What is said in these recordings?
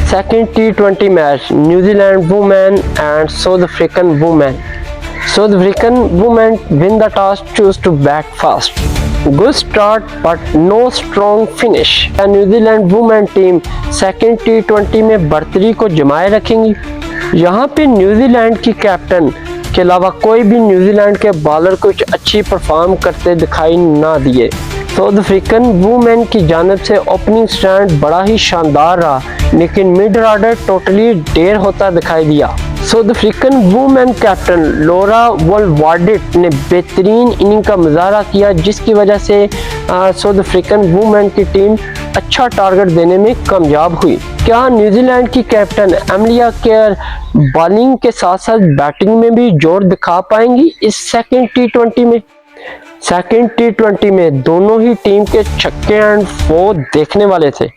Second T20 match, New Zealand women and South African women. South African women win the toss, choose to bat fast. Good start but no strong finish. The New Zealand women team second T20 में बर्तरी को जमाए रखेंगी। यहाँ पे New Zealand की captain के अलावा कोई भी न्यूजीलैंड के बॉलर कुछ अच्छी परफॉर्म करते दिखाई ना दिए। साउथ अफ्रीकन वुमेन की जानिब से ओपनिंग स्टैंड बड़ा ही शानदार रहा, लेकिन मिड ऑर्डर टोटली डेर होता दिखाई दिया। साउथ अफ्रीकन वुमेन कैप्टन लोरा वोलवार्डिट ने बेहतरीन इनिंग का मुजाहरा किया, जिसकी वजह से साउथ अफ्रीकन वुमेन की टीम अच्छा टारगेट देने में कामयाब हुई। क्या न्यूजीलैंड की कैप्टन एमिलिया केयर बॉलिंग के साथ साथ बैटिंग में भी जोर दिखा पाएंगी इस सेकेंड T20 में? सेकेंड T20 में दोनों ही टीम के छक्के एंड फोर देखने वाले थे।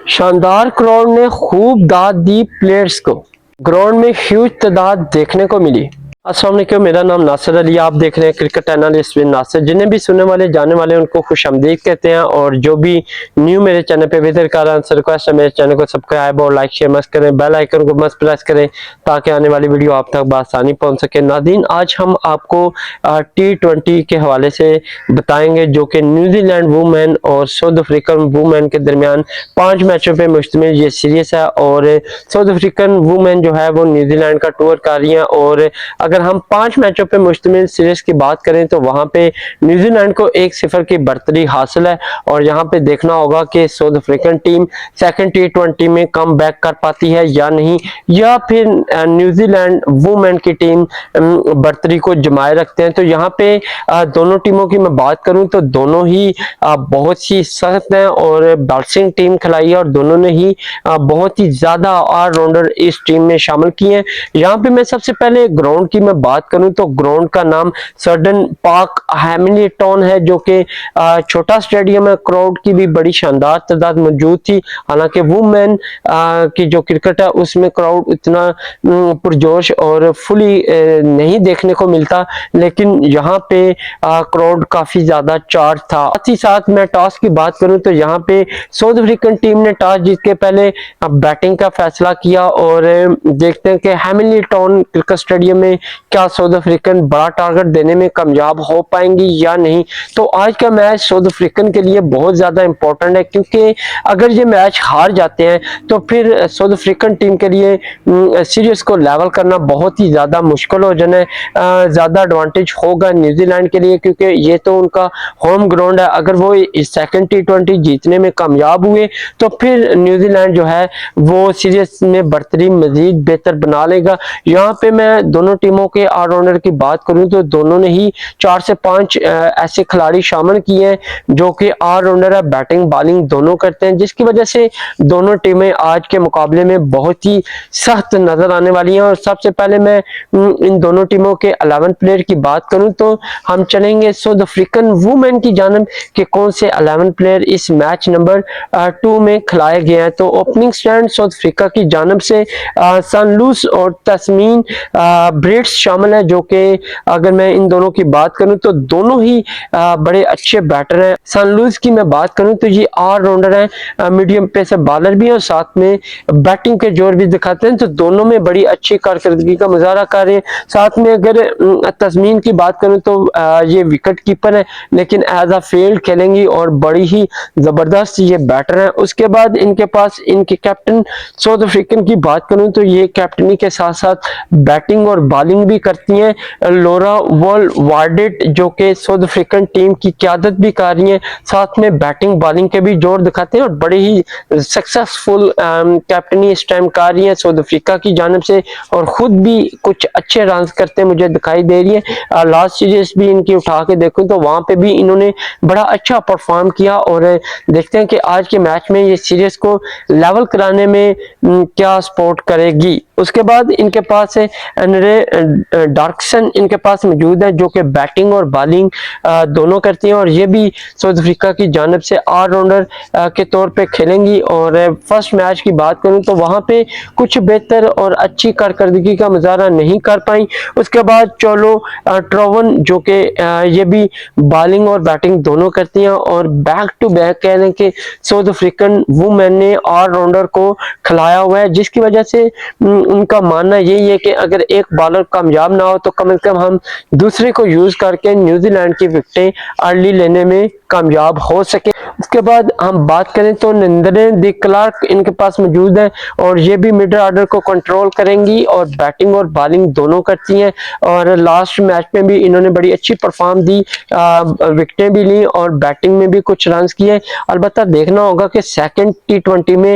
शानदार क्राउड ने खूब दाद दी प्लेयर्स को। ग्राउंड में ह्यूज तादाद देखने को मिली। अस्सलाम वालेकुम, मेरा नाम नासिर अली, आप देख रहे हैं क्रिकेट एनालिस्ट विद नासिर। जिन्हें भी सुनने वाले जाने वाले उनको खुशामदीद कहते हैं, और जो भी न्यू मेरे चैनल पे विजिट कर रहे हैं रिक्वेस्ट है मेरे चैनल को सब्सक्राइब और लाइक शेयर मस्त करें, बेल आइकन को मस्त प्रेस करें ताकि आने वाली वीडियो आप तक बआसानी पहुंच सके। नाज़रीन, आज हम आपको T20 के हवाले से बताएंगे जो कि न्यूजीलैंड वुमेन और साउथ अफ्रीकन वुमेन के दरमियान 5 मैचों पे मुश्तमिल ये सीरीज है। और साउथ अफ्रीकन वुमेन जो है वो न्यूजीलैंड का टूर कर रही है, और अगर हम 5 मैचों पे मुश्तमिल सीरीज की बात करें तो वहां पे न्यूजीलैंड को 1-0 की बढ़तरी हासिल है। और यहाँ पे देखना होगा कि south African team second T20 में कम बैक कर पाती है या नहीं, या फिर न्यूजीलैंड वुमेन की टीम बढ़तरी को जमाए रखते हैं। तो यहाँ पे दोनों टीमों की मैं बात करूं तो दोनों ही बहुत ही सख्त हैं और बॉक्सिंग टीम खिलाई है, और दोनों ने ही बहुत ही ज्यादा ऑलराउंडर इस टीम में शामिल किए हैं। यहाँ पे मैं सबसे पहले ग्राउंड की मैं बात करूं तो ग्राउंड का नाम सर्डन पार्क हैमिल्टन है, जो कि छोटा स्टेडियम है। क्राउड की भी बड़ी शानदार तादाद मौजूद थी। हालांकि वुमेन की जो क्रिकेट है उसमें क्राउड इतना पुरजोश और फुली नहीं देखने को मिलता, लेकिन यहाँ पे क्राउड काफी ज्यादा चार्ज था। साथ ही साथ मैं टॉस की बात करूं तो यहाँ पे साउथ अफ्रीकन टीम ने टॉस जीत के पहले बैटिंग का फैसला किया, और देखते हैं कि हैमिल्टन क्रिकेट स्टेडियम में क्या साउथ अफ्रीकन बड़ा टारगेट देने में कामयाब हो पाएंगी या नहीं। तो आज का मैच साउथ अफ्रीकन के लिए बहुत ज्यादा इंपॉर्टेंट है, क्योंकि अगर ये मैच हार जाते हैं तो फिर साउथ अफ्रीकन टीम के लिए सीरीज को लेवल करना बहुत ही ज्यादा मुश्किल हो जाना है। ज्यादा एडवांटेज होगा न्यूजीलैंड के लिए, क्योंकि ये तो उनका होम ग्राउंड है। अगर वो इस सेकंड T20 जीतने में कामयाब हुए तो फिर न्यूजीलैंड जो है वो सीरीज में बढ़तरी मजीद बेहतर बना लेगा। यहाँ पे मैं दोनों टीमों के ऑलराउंडर की बात करूं तो दोनों ने ही 4 से 5 ऐसे खिलाड़ी शामिल किए हैं जो कि ऑलराउंडर है, बैटिंग बॉलिंग दोनों करते हैं, जिसकी वजह से दोनों टीमें आज के मुकाबले में बहुत ही सख्त नजर आने वाली हैं। और सबसे पहले मैं इन दोनों टीमों के 11 प्लेयर की बात करूं तो हम चलेंगे साउथ अफ्रीकन वुमेन की जानिब के कौन से 11 प्लेयर इस मैच नंबर 2 में खिलाए गए हैं। तो ओपनिंग स्टैंड साउथ अफ्रीका की जानिब से सनलूस और तस्मीन ब्रिट्स शामिल है, जो कि अगर मैं इन दोनों की बात करूं तो दोनों ही बड़े अच्छे बैटर हैं। सनलूस की मैं बात करूं तो ये ऑलराउंडर हैं, मीडियम पेसर बॉलर भी हैं और साथ में बैटिंग के जोर भी दिखाते हैं। तो दोनों में बड़ी अच्छी कारकर्दगी का मुजाहरा कर रहे हैं। साथ में अगर तस्मीन की बात करूं तो ये विकेट कीपर है, लेकिन एज अ फील्ड खेलेंगी और बड़ी ही जबरदस्त ये बैटर है। उसके बाद इनके पास इनके कैप्टन साउथ अफ्रीकन की बात करूं तो ये कैप्टनी के साथ साथ बैटिंग और बॉलिंग भी करती हैं। लोरा वोलवार्डिट जो कि साउथ अफ्रीकन टीम की क़यादत भी कर रही हैं, साथ में बैटिंग बॉलिंग के भी जोर दिखाते हैं और बड़े ही सक्सेसफुल कैप्टनी इस टाइम कर रही है साउथ अफ्रीका की जानिब से, और खुद भी कुछ अच्छे रन करते मुझे दिखाई दे रही है। लास्ट सीरीज भी इनकी उठा के देखूं तो वहां पे भी इन्होंने बड़ा अच्छा परफॉर्म किया, और देखते हैं कि आज के मैच में ये सीरीज को लेवल कराने में क्या सपोर्ट करेगी। उसके बाद इनके पास है एनरे डार्कसन इनके पास मौजूद है, जो कि बैटिंग और बॉलिंग दोनों करती हैं और ये भी साउथ अफ्रीका की जानिब से ऑलराउंडर के तौर पे खेलेंगी। और फर्स्ट मैच की बात करूं तो वहां पे कुछ बेहतर और अच्छी कारकर्दगी का मुजाहरा नहीं कर पाई। उसके बाद चोलो ट्रोवन जो कि ये भी बॉलिंग और बैटिंग दोनों करती हैं और बैक टू बैक कह लें कि साउथ अफ्रीकन वुमेन ने ऑलराउंडर को खिलाया हुआ है, जिसकी वजह से उनका मानना यही है कि अगर एक बॉलर कामयाब ना हो तो कम से कम हम दूसरे को यूज करके न्यूजीलैंड की विकेटें अर्ली लेने में कामयाब हो सके। उसके बाद हम बात करें तो नंदने दी क्लार्क इनके पास मौजूद है और ये भी मिडिल ऑर्डर को कंट्रोल करेंगी और बैटिंग और बॉलिंग दोनों करती हैं। और लास्ट मैच में भी इन्होंने बड़ी अच्छी परफॉर्म दी, विकेटें भी ली और बैटिंग में भी कुछ रन किए। अलबत्ता देखना होगा कि सेकंड T20 में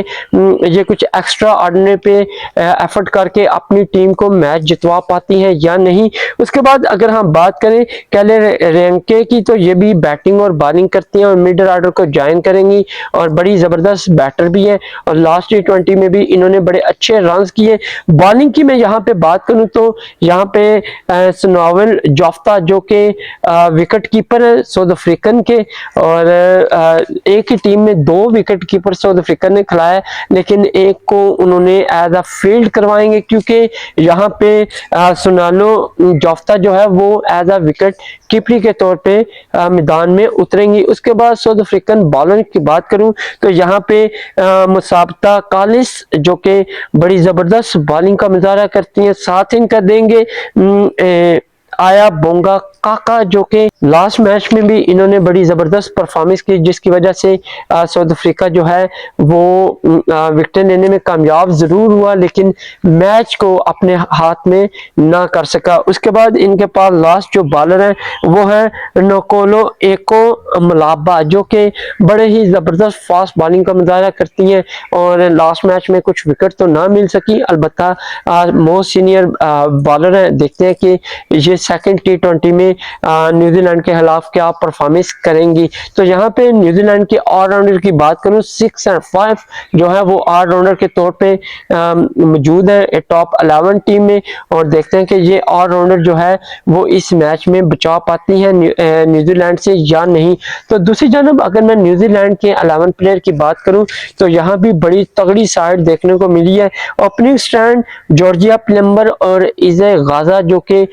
ये कुछ एक्स्ट्रा ऑर्डिनरी पे एफर्ट करके अपनी टीम को मैच जितवा पाती हैं या नहीं। उसके बाद अगर हम बात करें कैले रेंके की तो ये भी बैटिंग और बॉलिंग करती हैं और मिडिल ऑर्डर को ज्वाइन करेंगी और बड़ी जबरदस्त बैटर भी है और लास्ट T20 में भी इन्होंने बड़े अच्छे रन किए। बॉलिंग की मैं यहाँ पे बात करूं तो यहाँ पे स्नोवेल जोफ्ता जो कि विकेट कीपर है साउथ अफ्रीकन के और एक ही टीम में दो विकेट कीपर साउथ अफ्रीकन ने खिलाया, लेकिन एक को उन्होंने एज अ फील्ड करवाएंगे क्योंकि यहाँ पे सुनालो जोफ्ता जो है वो एज अ विकेट कीपरी के तौर पे मैदान में उतरेंगी। उसके बाद साउथ अफ्रीकन बॉलर की बात करूं तो यहाँ पे मुसाबता कालिस जो कि बड़ी जबरदस्त बॉलिंग का मुजाहरा करती हैं, साथ इनका देंगे आया बोंगा काका जो कि लास्ट मैच में भी इन्होंने बड़ी जबरदस्त परफॉर्मेंस की, जिसकी वजह से साउथ अफ्रीका जो है वो विकेट लेने में कामयाब जरूर हुआ लेकिन मैच को अपने हाथ में ना कर सका। उसके बाद इनके पास लास्ट जो बॉलर है वो है नोकोलो एको मलाबा जो कि बड़े ही जबरदस्त फास्ट बॉलिंग का मुजाहरा करती हैं और लास्ट मैच में कुछ विकेट तो ना मिल सकी। अलबत्ता मोस्ट सीनियर बॉलर हैं, देखते हैं कि ये सेकंड T20 में न्यूजीलैंड के खिलाफ क्या परफॉर्मेंस करेंगी। तो यहाँ पे न्यूजीलैंड के ऑलराउंडर की बात करूं 6 और 5 जो है वो ऑलराउंडर के तौर पे मौजूद है टॉप 11 टीम में और देखते हैं कि ये ऑलराउंडर जो है वो इस मैच में बचा पाती है न्यूजीलैंड से या नहीं। तो दूसरी जानब अगर मैं न्यूजीलैंड के 11 प्लेयर की बात करूं तो यहाँ भी बड़ी तगड़ी साइड देखने को मिली है। ओपनिंग स्टैंड जॉर्जिया प्लम्बर और इजे गाजा जो कि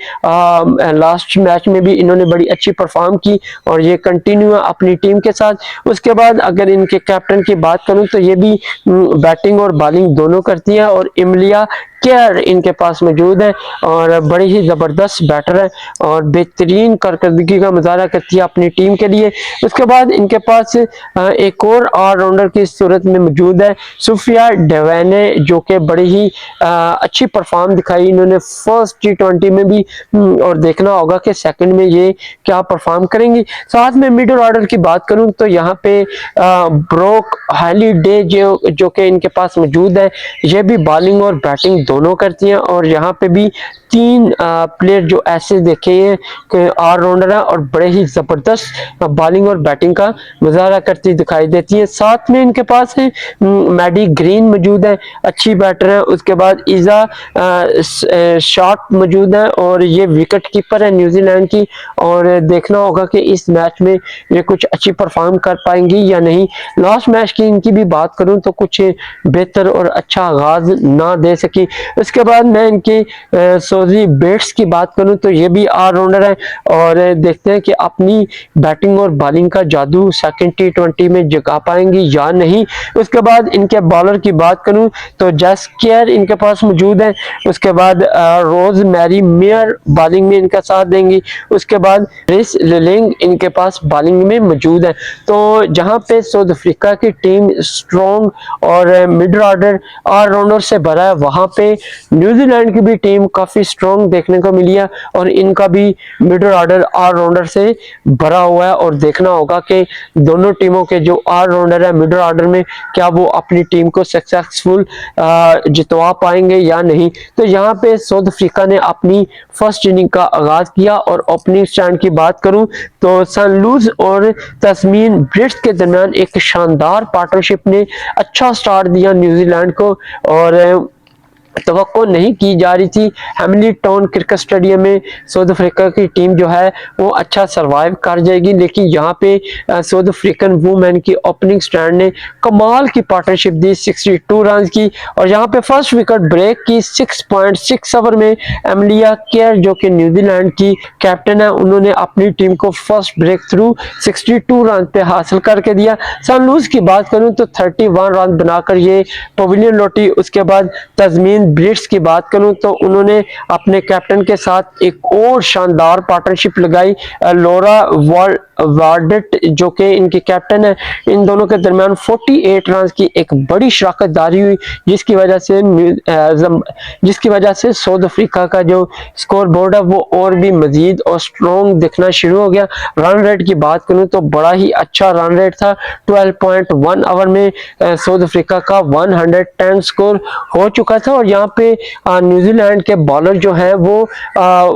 लास्ट मैच में भी इन्होंने बड़ी अच्छी परफॉर्म की और ये कंटिन्यू अपनी टीम के साथ। उसके बाद अगर इनके कैप्टन की बात करूं तो ये भी बैटिंग और बॉलिंग दोनों करती है और इमलिया केयर इनके पास मौजूद है और बड़ी ही जबरदस्त बैटर है और बेहतरीन कारकर्दगी का मुजाहरा करती है अपनी टीम के लिए। उसके बाद इनके पास एक और ऑलराउंडर की सूरत में मौजूद है सुफिया डेवेने जो कि बड़ी ही अच्छी परफॉर्म दिखाई इन्होंने फर्स्ट T20 में भी और देखना होगा कि सेकंड में ये क्या परफॉर्म करेंगी। साथ में मिडिल ऑर्डर की बात करूं तो यहाँ पे ब्रोक हालीडे जो कि इनके पास मौजूद है, ये भी बॉलिंग और बैटिंग दोनों करती हैं और यहाँ पे भी 3 प्लेयर जो ऐसे देखे हैं कि ऑलराउंडर है और बड़े ही जबरदस्त बॉलिंग और बैटिंग का मुजाहरा करती दिखाई देती है। साथ में इनके पास है मैडी ग्रीन मौजूद है, अच्छी बैटर है। उसके बाद इजा शॉट मौजूद है और ये विकेट कीपर है न्यूजीलैंड की और देखना होगा कि इस मैच में ये कुछ अच्छी परफॉर्म कर पाएंगी या नहीं। लास्ट मैच की इनकी भी बात करूं तो कुछ बेहतर और अच्छा आगाज ना दे सकी। उसके बाद मैं इनकी सोजी बेट्स की बात करूं तो ये भी ऑलराउंडर है और देखते हैं कि अपनी बैटिंग और बॉलिंग का जादू सेकंड T20 में जगा पाएंगी या नहीं। उसके बाद इनके बॉलर की बात करूं तो जैस केयर इनके पास मौजूद है। उसके बाद रोज मैरी मेयर बॉलिंग में इनका साथ देंगी। उसके बाद रिस लिलिंग इनके पास बॉलिंग में मौजूद है। तो जहां पे साउथ अफ्रीका की टीम स्ट्रॉन्ग और मिड ऑर्डर ऑलराउंडर से भरा है, वहां पे न्यूजीलैंड की भी टीम काफी स्ट्रॉन्ग देखने को मिली है और इनका भी मिडिल ऑर्डर ऑलराउंडर से भरा हुआ है और देखना होगा कि दोनों टीमों के जो ऑलराउंडर है मिडिल ऑर्डर में क्या वो अपनी टीम को सक्सेसफुल जितवा पाएंगे या नहीं। तो यहाँ पे साउथ अफ्रीका ने अपनी फर्स्ट इनिंग का आगाज किया और ओपनिंग स्टैंड की बात करूं तो सनलूज और तस्मीन ब्रिट्स के दरमियान एक शानदार पार्टनरशिप ने अच्छा स्टार्ट दिया न्यूजीलैंड को और तवक्को नहीं की जा रही थी। हेमली टाउन क्रिकेट स्टेडियम में साउथ अफ्रीका की टीम जो है वो अच्छा सरवाइव कर जाएगी, लेकिन यहाँ पे साउथ अफ्रीकन वुमेन की ओपनिंग स्टैंड ने कमाल की पार्टनरशिप दी 62 रन की, और यहाँ पे फर्स्ट विकेट ब्रेक की 6.6 ओवर में एमलिया केयर जो कि न्यूजीलैंड की कैप्टन है, उन्होंने अपनी टीम को फर्स्ट ब्रेक थ्रू 62 रन पे हासिल करके दिया। सन लूज की बात करूं तो 31 रन बनाकर ये पवेलियन लौटी। उसके बाद तस्मीन ब्रिट्स की बात करूं तो उन्होंने अपने कैप्टन के साथ एक और शानदार पार्टनरशिप लगाई। लोरा वार्डेट जो कि इनके कैप्टन है, इन दोनों के दरमियान 48 रन की एक बड़ी शराकतदारी हुई, जिसकी वजह से साउथ अफ्रीका का जो स्कोर बोर्ड है वो और भी मजीद और स्ट्रॉन्ग दिखना शुरू हो गया। रन रेट की बात करूं तो बड़ा ही अच्छा रन रेट था। 12.1 ओवर में साउथ अफ्रीका का 110 स्कोर हो चुका था, और यहाँ पे न्यूजीलैंड के बॉलर जो है वो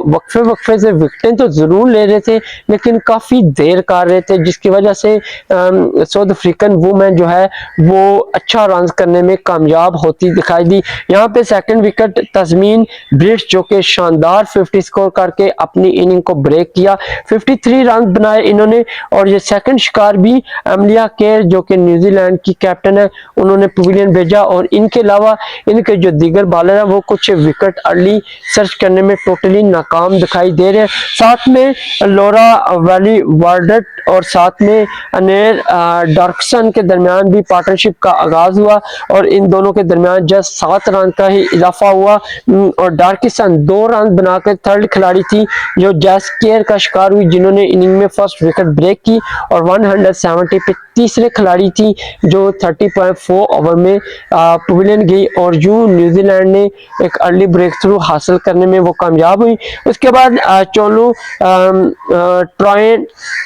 वक्फे से विकेटें तो जरूर ले रहे थे, लेकिन काफी देर कर रहे थे, जिसकी वजह से साउथ अफ्रीकन वुमेन जो है वो अच्छा रन करने में कामयाब होती दिखाई दी। यहाँ पे सेकंड विकेट तस्मीन ब्रिट्स जो कि शानदार 50 स्कोर करके अपनी इनिंग को ब्रेक किया, 53 रन बनाए इन्होंने, और ये सेकंड शिकार भी एमलिया केयर जो कि न्यूजीलैंड की कैप्टन है, उन्होंने पवेलियन भेजा। और इनके अलावा इनके जो दीगर बॉलर है वो कुछ विकेट अर्ली सर्च करने में टोटली नाकाम दिखाई दे रहे हैं। साथ में लोरा वैली वार्डेट और साथ में अनेर डार्कसन के दरमियान भी पार्टनरशिप का आगाज हुआ, और इन दोनों के दरमियान जस्ट 7 रन का ही इजाफा हुआ, और डार्किसन 2 रन बनाकर थर्ड खिलाड़ी थी जो जैस केयर का शिकार हुई, जिन्होंने इनिंग में फर्स्ट विकेट ब्रेक की, और 170 पे तीसरे खिलाड़ी थी जो 30.4 ओवर में पवेलियन गई, और यूं न्यूजीलैंड ने एक अर्ली ब्रेक थ्रू हासिल करने में वो कामयाब हुई। उसके बाद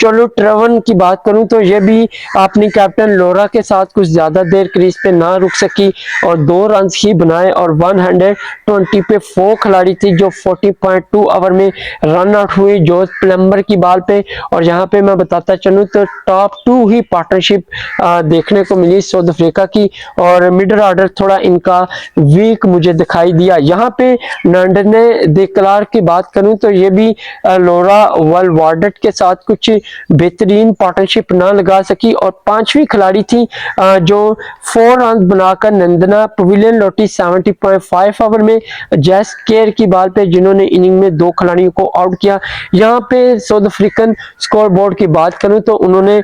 चोलू ट्रेवन की बात करूं तो ये भी अपनी कैप्टन लोरा के साथ कुछ ज्यादा देर क्रीज पे ना रुक सकी और 2 रन ही बनाए, और 120 पे 4 खिलाड़ी थी जो 40.2 ओवर में रन आउट हुई जो प्लम्बर की बॉल पे। और यहाँ पे मैं बताता चलूं तो टॉप 2 ही पार्टनरशिप देखने को मिली साउथ अफ्रीका की, और मिडल ऑर्डर थोड़ा इनका वीक मुझे दिखाई दिया। यहाँ पे नंडने दे क्लार्क की बात करूं तो ये भी लोरा वार्डेट के साथ कुछ बेहतरीन पार्टनरशिप ना लगा सकी, और 5वीं खिलाड़ी थी जो 4 रन बनाकर नंदना पवेलियन लौटी 70.5 ओवर में जैस केयर की बॉल पे, जिन्होंने इनिंग में 2 खिलाड़ियों को आउट किया। यहाँ पे साउथ अफ्रीकन स्कोर बोर्ड की बात करूं तो उन्होंने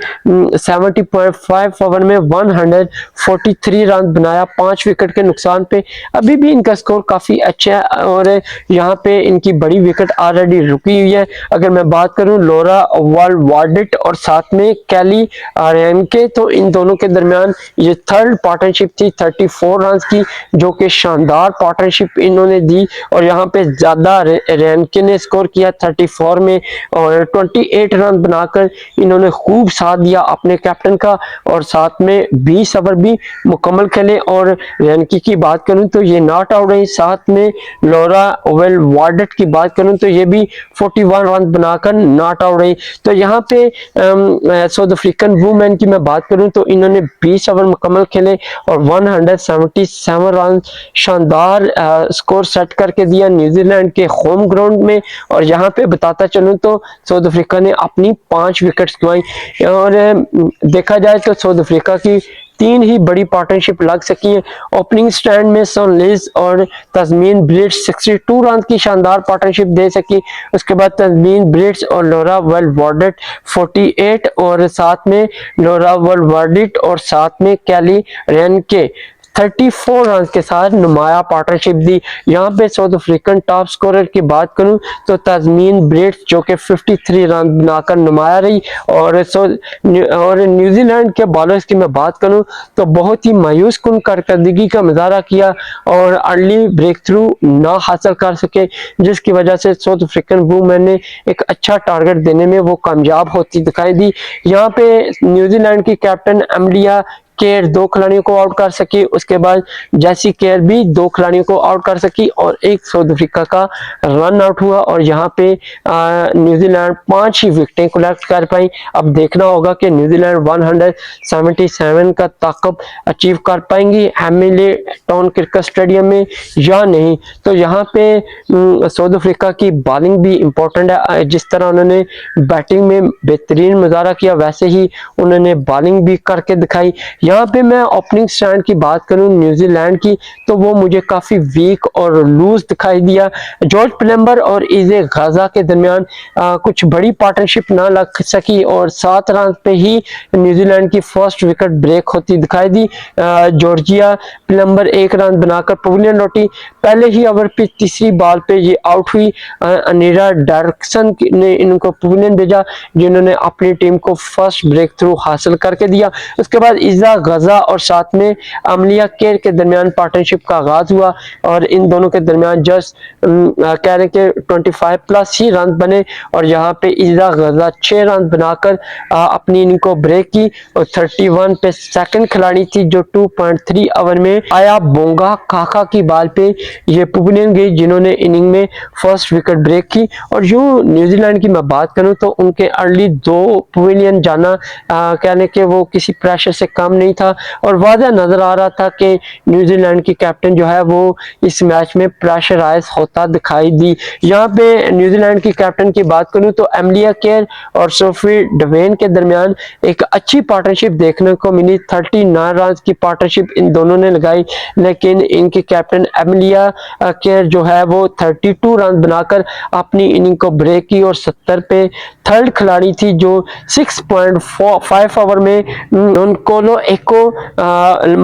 70.5 ओवर में 143 रन बनाया 5 विकेट के नुकसान पे। अभी भी इनका स्कोर काफी अच्छा है, और यहाँ पे इनकी बड़ी विकेट ऑलरेडी रुकी हुई है। अगर मैं बात करूं लोरा वार्डेट और साथ में कैली रेनके, तो इन दोनों के दरमियान ये थर्ड पार्टनरशिप थी 34 रन की, जो कि शानदार पार्टनरशिप इन्होंने दी, और यहाँ पे ज्यादा रेनके ने स्कोर किया 34 में, और 28 रन बनाकर इन्होंने खूब साथ दिया अपने कैप्टन का, और साथ में 20 ओवर भी मुकम्मल खेले। और रेनके की बात करूं तो ये नॉट आउट रही। साथ में लोरा वार्डेट की बात करूं तो ये भी 41 रन बनाकर नॉट आउट रही। तो यहाँ पे साउथ अफ्रीकन वुमेन की मैं बात करूं तो इन्होंने 20 ओवर मुकम्मल खेले और 177 रन शानदार स्कोर सेट करके दिया न्यूजीलैंड के होम ग्राउंड में। और यहाँ पे बताता चलूं तो साउथ अफ्रीका ने अपनी 5 विकेट्स गंवाई, और देखा जाए तो साउथ अफ्रीका की 3 ही बड़ी पार्टनरशिप लग सकी है। ओपनिंग स्टैंड में सनलेज और तस्मीन ब्रिट्स 62 रन की शानदार पार्टनरशिप दे सकी। उसके बाद तस्मीन ब्रिट्स और लोरा वार्डेट 48, और साथ में लोरा वार्डेट और साथ में कैली रेनके 34 रन के साथ नुमाया पार्टनरशिप दी। यहाँ पे साउथ अफ्रीकन टॉप स्कोरर की बात करूं तो तस्मीन ब्रिट्स जो कि 53 रन बनाकर नुमाया रही, और न्यूजीलैंड के बॉलर्स की मैं बात करूं तो बहुत ही मायूस कुन कारकर्दगी का मुजाहरा किया और अर्ली ब्रेक थ्रू ना हासिल कर सके, जिसकी वजह से साउथ अफ्रीकन वुमेन ने एक अच्छा टारगेट देने में वो कामयाब होती दिखाई दी। यहाँ पे न्यूजीलैंड की कैप्टन एमलिया केयर 2 खिलाड़ियों को आउट कर सकी, उसके बाद जैसी केयर भी 2 खिलाड़ियों को आउट कर सकी और एक साउथ अफ्रीका का रन आउट हुआ और यहाँ पे न्यूजीलैंड 5 ही विकेटें कलेक्ट कर पाई। अब देखना होगा कि न्यूजीलैंड 177 का ताकत अचीव कर पाएंगी हैमिल्टन क्रिकेट स्टेडियम में या नहीं। तो यहाँ पे साउथ अफ्रीका की बॉलिंग भी इम्पोर्टेंट है। जिस तरह उन्होंने बैटिंग में बेहतरीन मुजाहरा किया वैसे ही उन्होंने बॉलिंग भी करके दिखाई। यहाँ पे मैं ओपनिंग स्टैंड की बात करूं न्यूजीलैंड की तो वो मुझे काफी वीक और लूज दिखाई दिया। जॉर्ज प्लेम्बर और इजे गाजा के दरमियान कुछ बड़ी पार्टनरशिप ना लग सकी और 7 रन पे ही न्यूजीलैंड की फर्स्ट विकेट ब्रेक होती दिखाई दी। जॉर्जिया प्लेम्बर 1 रन बनाकर पवेलियन लौटी। पहले ही ओवर पे तीसरी बॉल पे ये आउट हुई। अनीरा डार्कसन ने इनको पवेलियन भेजा जिन्होंने अपनी टीम को फर्स्ट ब्रेक थ्रू हासिल करके दिया। उसके बाद इजा गजा और साथ में अमलिया केर के दरमियान पार्टनरशिप का आगाज हुआ और इन दोनों के दरमियान जस्ट कह रहे कि 25 प्लस ही रन बने और यहाँ पे इजा गजा 6 रन बनाकर अपनी इनिंग को ब्रेक की और 31 पे सेकंड खिलाड़ी थी जो 2.3 ओवर में आया बोंगा काका की बॉल पे ये पवेलियन गई जिन्होंने इनिंग में फर्स्ट विकेट ब्रेक की। और यूं न्यूजीलैंड की मैं बात करूं तो उनके अर्ली 2 पवेलियन जाना कहने के वो किसी प्रेशर से कम नहीं था और वाज़ह नजर आ रहा था कि न्यूजीलैंड की कैप्टन जो है वो इस मैच में प्रेशराइज होता दिखाई दी। यहाँ पे न्यूजीलैंड की कैप्टन की बात करूं तो एमलिया केयर और सोफी डवेन के दरमियान एक अच्छी पार्टनरशिप देखने को मिली। 39 रन की पार्टनरशिप इन दोनों ने लगाई लेकिन इनकी कैप्टन एमलिया केयर जो है वो 32 रन बनाकर अपनी इनिंग को ब्रेक की और 70 पे थर्ड खिलाड़ी थी जो 6.5 ओवर में उनको एको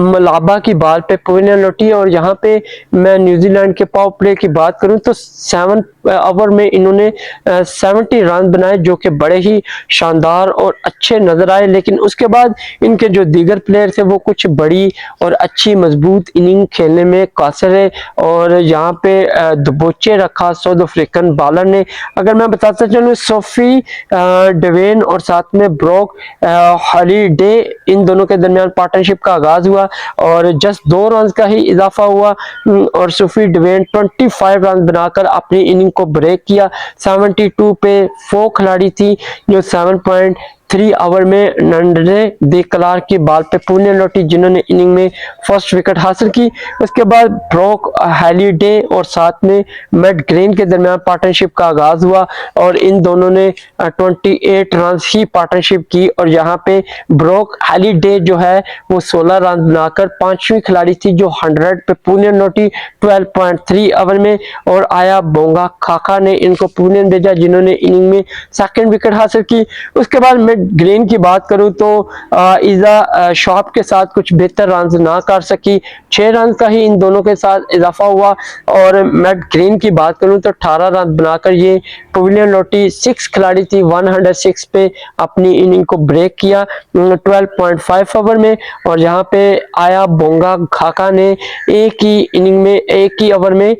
मलाबा की बॉल पे पवेलियन लौटी और यहाँ पे मैं न्यूजीलैंड के पावर प्ले की बात करूं तो 7 ओवर में इन्होंने 70 रन बनाए जो कि बड़े ही शानदार और अच्छे नजर आए। लेकिन उसके बाद इनके जो दीगर प्लेयर थे वो कुछ बड़ी और अच्छी मजबूत इनिंग खेलने में कासिर है और यहाँ पे दबोचे रखा साउथ अफ्रीकन बॉलर ने। अगर मैं बताता चलूँ सोफी डेवेन और साथ में ब्रोक हॉलीडे इन दोनों के दरमियान पार्टनरशिप का आगाज हुआ और जस्ट 2 रन का ही इजाफा हुआ और सोफी डेवेन 25 रन बनाकर अपनी इनिंग को ब्रेक किया। 72 पे 4 खिलाड़ी थी जो 7.3 ओवर में नंडरे दे क्लार्क की बॉल पे पवेलियन लौटी जिन्होंने इनिंग में फर्स्ट विकेट हासिल की। उसके बाद ब्रोक हॉलीडे और साथ में मैट ग्रीन के दरमियान पार्टनरशिप का आगाज हुआ और इन दोनों ने 28 रन ही पार्टनरशिप की और यहाँ पे ब्रोक हॉलीडे जो है वो 16 रन बनाकर 5वीं खिलाड़ी थी जो 100 पे पवेलियन लौटी 12.3 ओवर में और आया बोंगा खाका ने इनको पवेलियन भेजा जिन्होंने इनिंग में सेकंड विकेट हासिल की। उसके बाद मैं ग्रीन की बात करूं तो इजा शॉप के साथ कुछ बेहतर रन ना कर सकी। 6 रन का ही इन दोनों के साथ इजाफा हुआ और मैट ग्रीन की बात करूं तो 18 रन बनाकर ये पवेलियन लौटी। 6 खिलाड़ी थी 106 पे अपनी इनिंग को ब्रेक किया 12.5 ओवर में और यहाँ पे आया बोंगा खाका ने एक ही इनिंग में एक ही ओवर में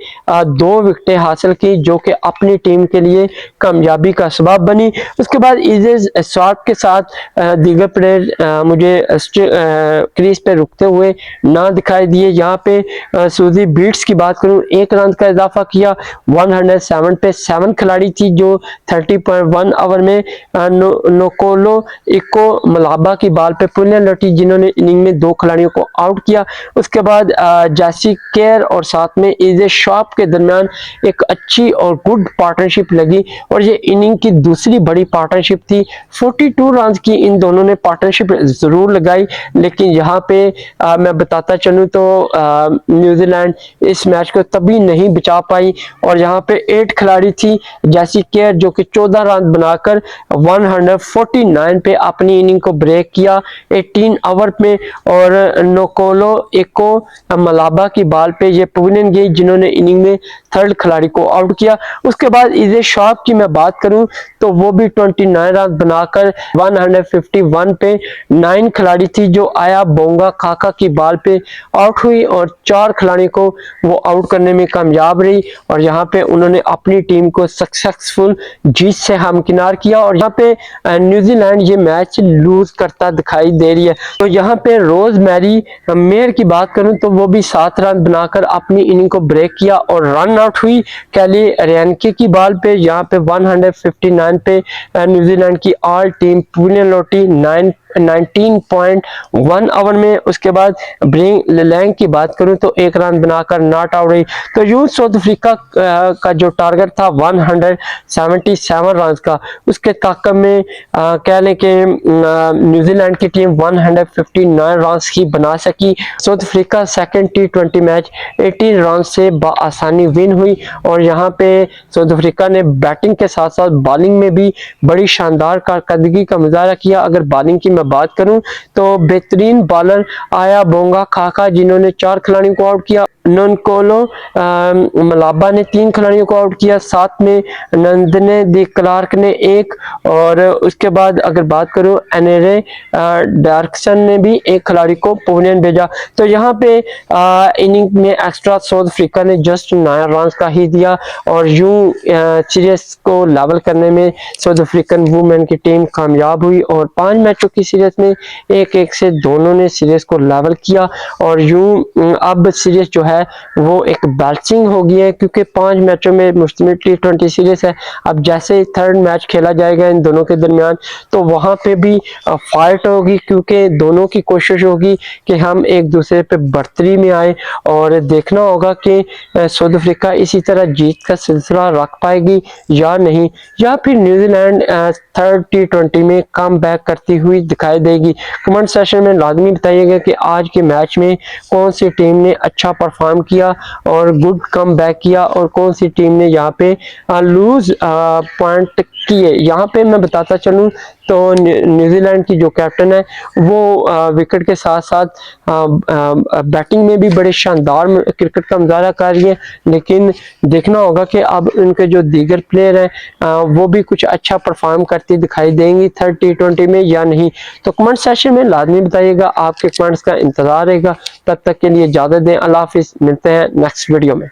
2 विकेटें हासिल की जो कि अपनी टीम के लिए कामयाबी का सबब बनी। उसके बाद इजेज स्वाट के साथ दीगर प्लेयर मुझे क्रीज पे रुकते हुए ना दिखाई दिए। यहाँ पे सूजी बीट्स की बात करूं 1 रन का इजाफा किया 107 पे 7 खिलाड़ी थी जो 30.1 ओवर में नोकोलो इको मलाबा की बॉल पे पवेलियन लौटी जिन्होंने इनिंग में 2 खिलाड़ियों को आउट किया। उसके बाद जैसी केयर और साथ में इजे शॉप के दरमियान एक अच्छी और गुड पार्टनरशिप लगी और ये इनिंग की दूसरी बड़ी पार्टनरशिप थी। 42 रन की इन दोनों ने पार्टनरशिप जरूर लगाई लेकिन यहाँ पे मैं बताता चलूँ तो न्यूजीलैंड इस मैच को तभी नहीं बचा पाई और यहाँ पे 8 खिलाड़ी थी जैसी केयर जो कि 14 रन बनाकर 149 पे अपनी इनिंग को ब्रेक किया 18 ओवर में और नोकोलो एको मलाबा की बॉल पे ये पवेलियन गई जिन्होंने इनिंग में थर्ड खिलाड़ी को आउट किया। उसके बाद इजे शॉप की मैं बात करूं तो वो भी 29 रन बनाकर 151 पे 9 खिलाड़ी थी जो आया बोंगा काका की बॉल पे आउट हुई और 4 खिलाड़ी को वो आउट करने में कामयाब रही और यहाँ पे उन्होंने अपनी टीम को सक्सेसफुल जीत से हमकिनार किया। और यहाँ पे न्यूजीलैंड ये मैच लूज करता दिखाई दे रही है। तो यहाँ पे रोज मैरी मेयर की बात करूं तो वो भी 7 रन बनाकर अपनी इनिंग को ब्रेक किया और रन आउट हुई कैली रेनके की बॉल पे। यहाँ पे 159 पे न्यूजीलैंड की ऑल टीम पूरी लौटी 19.1 ओवर में। उसके बाद ब्रिंग लेलैंग की बात करूं तो 1 रन बनाकर नॉट आउट रही। तो यूं साउथ अफ्रीका का जो टारगेट था 177 रन का, उसके ताकत में कह लें कि न्यूजीलैंड की टीम 159 रन ही बना सकी। South Africa second T20 match 18 run से आसानी विन हुई और यहाँ पे साउथ अफ्रीका ने बैटिंग के साथ साथ बॉलिंग में भी बड़ी शानदार कारकर्दगी का मुजाहरा किया। अगर बॉलिंग की मैं बात करूं तो बेहतरीन बॉलर आया बोंगा काका जिन्होंने 4 खिलाड़ियों को आउट किया। ननकोलो मलाबा ने 3 खिलाड़ियों को आउट किया, साथ में नंदने दी क्लार्क ने 1 और उसके बाद अगर बात करूं एनरे डार्कसन ने भी 1 खिलाड़ी को पवेलियन भेजा। तो यहाँ पे इनिंग में एक्स्ट्रा साउथ अफ्रीका ने जस्ट 9 रन का ही दिया और यूं सीरीज को लेवल करने में साउथ अफ्रीकन वुमेन की टीम कामयाब हुई और 5 मैचों की सीरीज में 1-1 से दोनों ने सीरीज को लेवल किया। और यूं अब सीरीज जो है वो एक बैलेंसिंग हो गई है क्योंकि 5 मैचों में मुश्तमिल T20 सीरीज है। अब जैसे ही 3rd मैच खेला जाएगा इन दोनों के दरमियान तो वहां पे भी फाइट होगी क्योंकि दोनों की कोशिश होगी कि हम एक दूसरे पे बढ़तरी में आए और देखना होगा कि साउथ अफ्रीका इसी तरह जीत का सिलसिला रख पाएगी या नहीं, या फिर न्यूजीलैंड 3rd T20 में कम बैक करती हुई दिखाई देगी। कमेंट सेशन में लाजमी बताइएगा कि आज के मैच में कौन सी टीम ने अच्छा परफॉर्म किया और गुड कम बैक किया और कौन सी टीम ने यहाँ पे लूज पॉइंट किए। यहाँ पे मैं बताता चलूँ तो न्यूजीलैंड की जो कैप्टन है वो विकेट के साथ साथ बैटिंग में भी बड़े शानदार क्रिकेट का मुजाहरा कर रही है, लेकिन देखना होगा कि अब उनके जो दीगर प्लेयर हैं वो भी कुछ अच्छा परफॉर्म करती दिखाई देंगी 3rd T20 में या नहीं। तो कमेंट सेशन में लाजमी बताइएगा, आपके कमेंट्स का इंतजार रहेगा। तब तक के लिए इजाजत दें, अल्लाह हाफिज, मिलते हैं नेक्स्ट वीडियो में।